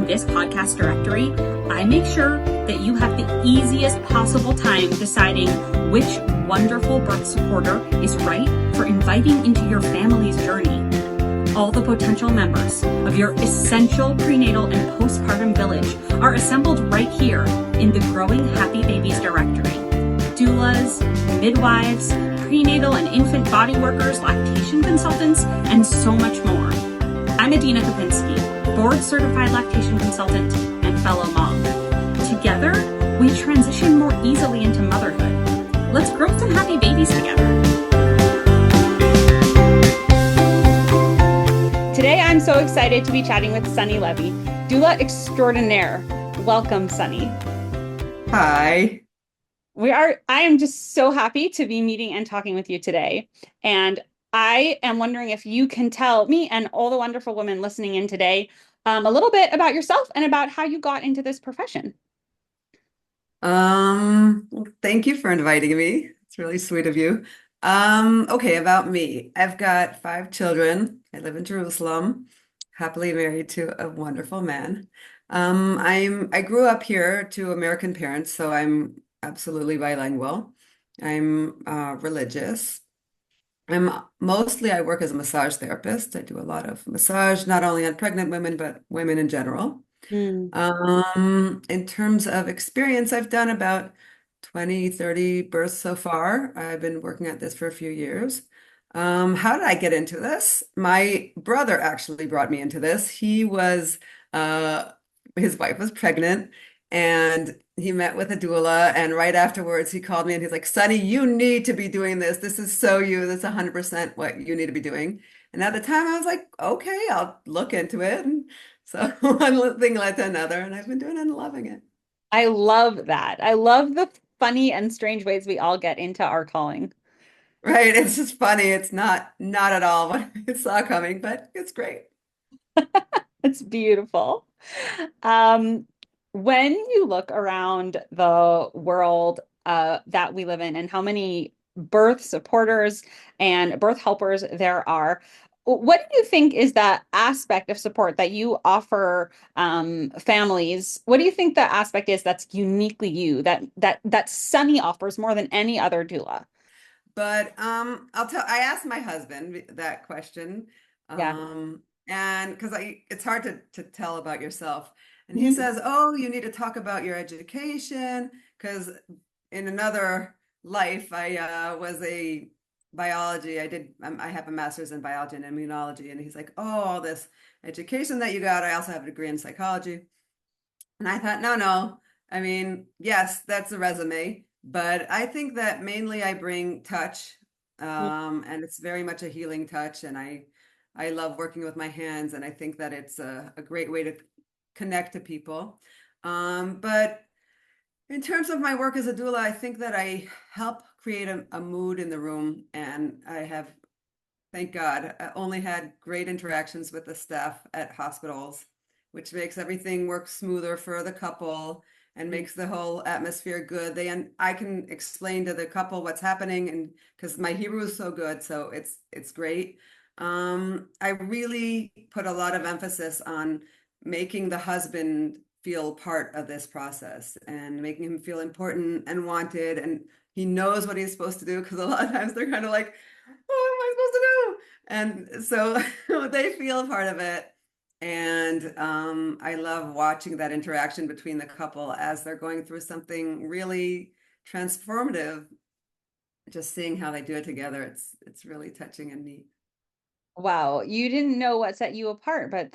in this podcast directory, I make sure that you have the easiest possible time deciding which wonderful birth supporter is right for inviting into your family's journey. All the potential members of your essential prenatal and postpartum village are assembled right here in the Growing Happy Babies directory. Doulas, midwives, prenatal and infant body workers, lactation consultants, and so much more. I'm Adina Kopinski, board-certified lactation consultant and fellow mom. Together, we transition more easily into motherhood. Let's grow some happy babies together. Today, I'm so excited to be chatting with Sunny Levy, doula extraordinaire. Welcome, Sunny. Hi. I am just so happy to be meeting and talking with you today. And I am wondering if you can tell me and all the wonderful women listening in today a little bit about yourself and about how you got into this profession. Well, thank you for inviting me. It's really sweet of you. Okay, about me. I've got 5 children. I live in Jerusalem, happily married to a wonderful man. I grew up here to American parents, so I'm absolutely bilingual. I'm religious. I work as a massage therapist. I do a lot of massage, not only on pregnant women, but women in general. Mm. In terms of experience, I've done about 20, 30 births so far. I've been working at this for a few years. How did I get into this? My brother actually brought me into this. Uh, his wife was pregnant and he met with a doula. And right afterwards, he called me and he's like, Sunny, you need to be doing this. This is so you. This is 100% what you need to be doing. And at the time, I was like, okay, I'll look into it. And so one thing led to another, and I've been doing it and loving it. I love that. I love the funny and strange ways we all get into our calling. Right? It's just funny. It's not at all what I saw coming, but it's great. It's beautiful. Um, when you look around the world that we live in and how many birth supporters and birth helpers there are, what do you think is that aspect of support that you offer families? What do you think the aspect is that's uniquely you that Sunny offers more than any other doula? But I asked my husband that question. Yeah. And because it's hard to tell about yourself. And he Mhm. says, "Oh, you need to talk about your education because in another life I was a biology. I have a master's in biology and immunology." And he's like, "Oh, all this education that you got. I also have a degree in psychology." And I thought, no, no. I mean, yes, that's a resume, but I think that mainly I bring touch, and it's very much a healing touch. And I love working with my hands, and I think that it's a great way to connect to people. But in terms of my work as a doula, I think that I help create a mood in the room, and I have, thank God, only had great interactions with the staff at hospitals, which makes everything work smoother for the couple and makes the whole atmosphere good. And I can explain to the couple what's happening, and because my Hebrew is so good, so it's great. I really put a lot of emphasis on making the husband feel part of this process and making him feel important and wanted, and he knows what he's supposed to do, because a lot of times they're kind of like, what am I supposed to do? And so they feel a part of it. And I love watching that interaction between the couple as they're going through something really transformative. Just seeing how they do it together, it's really touching and neat. Wow, you didn't know what set you apart, but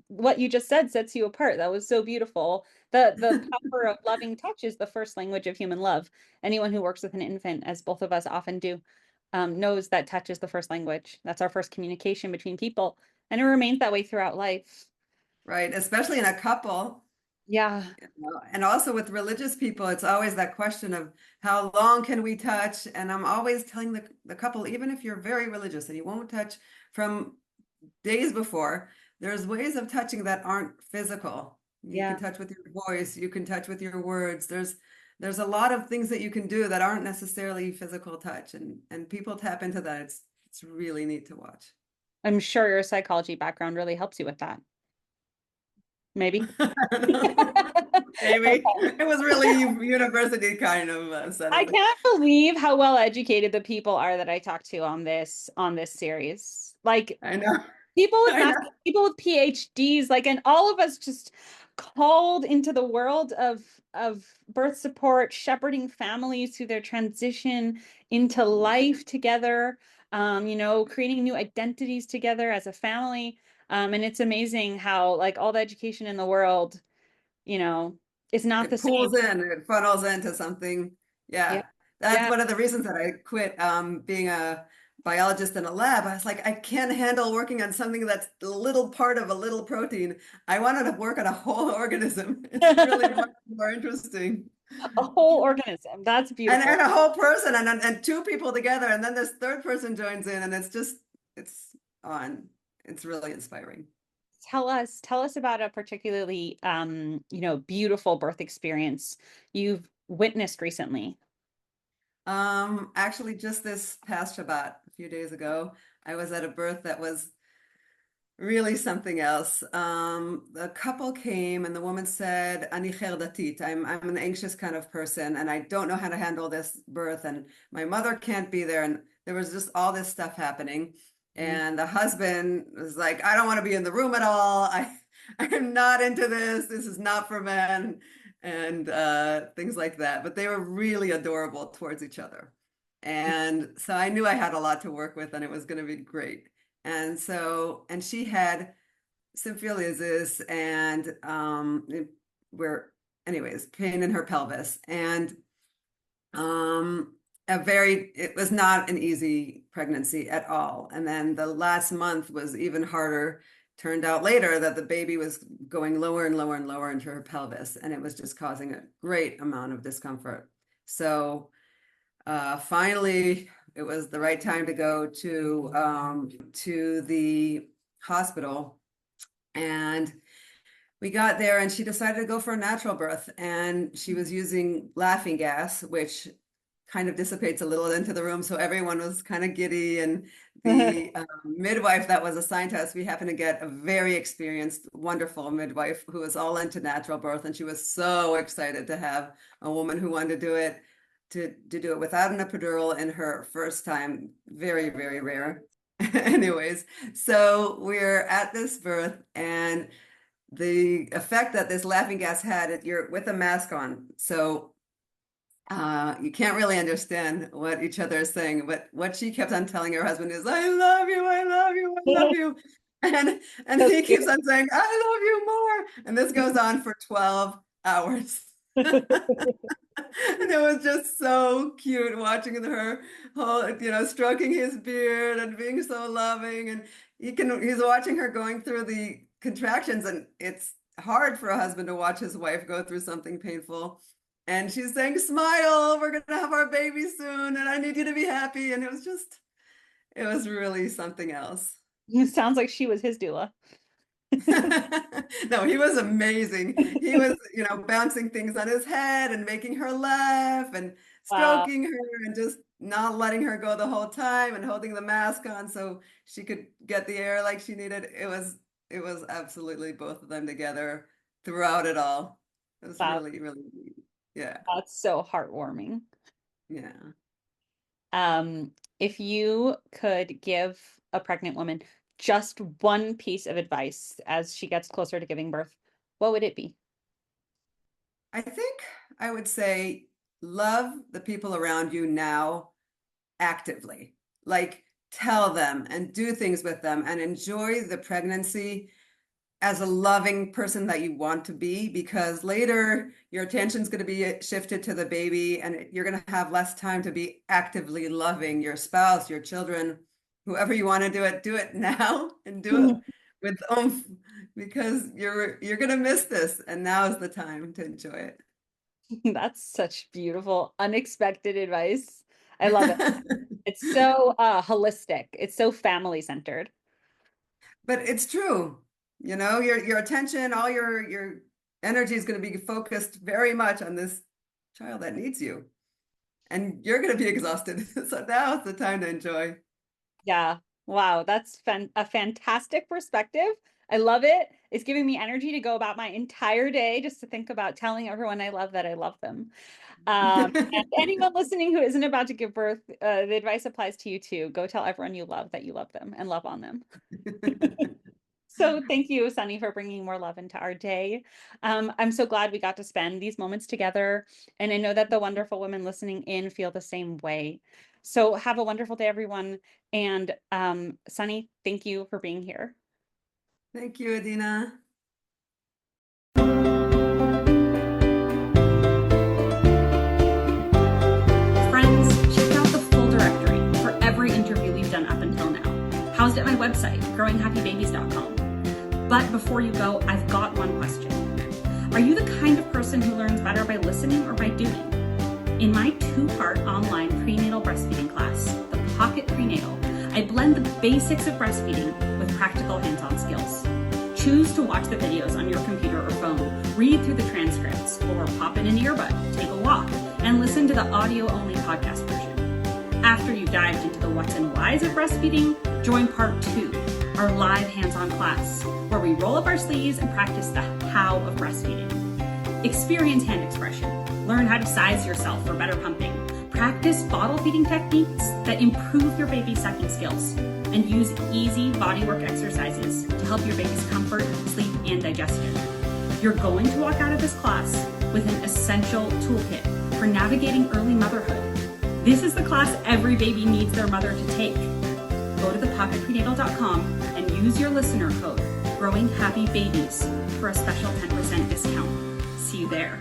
what you just said sets you apart. That was so beautiful. The power of loving touch is the first language of human love. Anyone who works with an infant, as both of us often do, knows that touch is the first language. That's our first communication between people, and it remains that way throughout life. Right, especially in a couple. Yeah. And also with religious people, it's always that question of how long can we touch? And I'm always telling the couple, even if you're very religious and you won't touch from days before, there's ways of touching that aren't physical. You can Yeah. touch with your voice, you can touch with your words. There's a lot of things that you can do that aren't necessarily physical touch, and people tap into that. It's really neat to watch. I'm sure your psychology background really helps you with that. maybe. I don't know. Maybe Okay. it was really university kind of I setup. can't believe how well educated the people are that I talked to on this series. Like I know. people with I know. people with PhDs, like, and all of us just called into the world of birth support, shepherding families through their transition into life together, creating new identities together as a family. And it's amazing how like all the education in the world, you know, is not the It same. pulls in, it funnels into something. Yeah. Yeah. That's Yeah. one of the reasons that I quit being a biologist in a lab. I was like, I can't handle working on something that's a little part of a little protein. I wanted to work on a whole organism. It's really much more interesting. A whole organism. That's And beautiful. a whole person and two people together, and then this third person joins in, and it's on. It's really inspiring. Tell us about a particularly beautiful birth experience you've witnessed recently. Actually, just this past Shabbat, a few days ago, I was at a birth that was really something else. The couple came and the woman said, "Ani cherdatit." I'm an anxious kind of person and I don't know how to handle this birth, and my mother can't be there, and there was just all this stuff happening. Mm. And the husband was like, "I don't want to be in the room at all. I'm not into this. This is not for men," and things like that. But they were really adorable towards each other. And so I knew I had a lot to work with and it was going to be great. And she had symphysis and where, anyways, pain in her pelvis. And it was not an easy pregnancy at all. And then the last month was even harder. Turned out later that the baby was going lower and lower and lower into her pelvis, and it was just causing a great amount of discomfort. So finally, it was the right time to go to the hospital, and we got there, and she decided to go for a natural birth, and she was using laughing gas, which kind of dissipates a little into the room, so everyone was kind of giddy. And the midwife that was assigned to us, we happened to get a very experienced, wonderful midwife who was all into natural birth, and she was so excited to have a woman who wanted to do it to do it without an epidural in her first time. Very, very rare. Anyways, so we're at this birth, and the effect that this laughing gas had, you're with a mask on, so you can't really understand what each other is saying, but what she kept on telling her husband is, "I love you, I love you, I love you." And So he cute. keeps on saying, "I love you more." And this goes on for 12 hours. And it was just so cute watching her whole, stroking his beard and being so loving. And he's watching her going through the contractions, and it's hard for a husband to watch his wife go through something painful. And she's saying, "Smile, we're gonna have our baby soon, and I need you to be happy." And it was really something else. It sounds like she was his doula. No, he was amazing. He was, bouncing things on his head and making her laugh and Wow. stroking her and just not letting her go the whole time and holding the mask on so she could get the air like she needed. It was absolutely both of them together throughout it all. It was Wow. really, really neat. Yeah. That's so heartwarming. Yeah. If you could give a pregnant woman just one piece of advice as she gets closer to giving birth, what would it be? I think I would say love the people around you now actively. Like, tell them and do things with them and enjoy the pregnancy as a loving person that you want to be, because later your attention's going to be shifted to the baby and you're going to have less time to be actively loving your spouse, your children, whoever you want to do it now and do it with oomph, because you're going to miss this, and now is the time to enjoy That's such beautiful, unexpected advice. I love it. it. It's so holistic. It's so family centered. But it's true. Your attention, all your energy is going to be focused very much on this child that needs you. And you're going to be exhausted. So now's the time to enjoy. Yeah. Wow, that's a fantastic perspective. I love it. It's giving me energy to go about my entire day just to think about telling everyone I love that I love them. And anyone listening who isn't about to give birth, the advice applies to you too. Go tell everyone you love that you love them and love on them. So thank you, Sunny, for bringing more love into our day. I'm so glad we got to spend these moments together. And I know that the wonderful women listening in feel the same way. So have a wonderful day, everyone. And Sunny, thank you for being here. Thank you, Adina. Friends, check out the full directory for every interview we've done up until now, housed at my website, growinghappybabies.com. But before you go, I've got one question. Are you the kind of person who learns better by listening or by doing? In my 2-part online prenatal breastfeeding class, The Pocket Prenatal, I blend the basics of breastfeeding with practical hands-on skills. Choose to watch the videos on your computer or phone, read through the transcripts, or pop in an earbud, take a walk, and listen to the audio-only podcast version. After you've dived into the what's and whys of breastfeeding, join part 2, our live hands-on class, where we roll up our sleeves and practice the how of breastfeeding. Experience hand expression, learn how to size yourself for better pumping, practice bottle feeding techniques that improve your baby's sucking skills, and use easy bodywork exercises to help your baby's comfort, sleep, and digestion. You're going to walk out of this class with an essential toolkit for navigating early motherhood. This is the class every baby needs their mother to take. Go to thepocketprenatal.com and use your listener code, Growing Happy Babies, for a special 10% discount. See you there.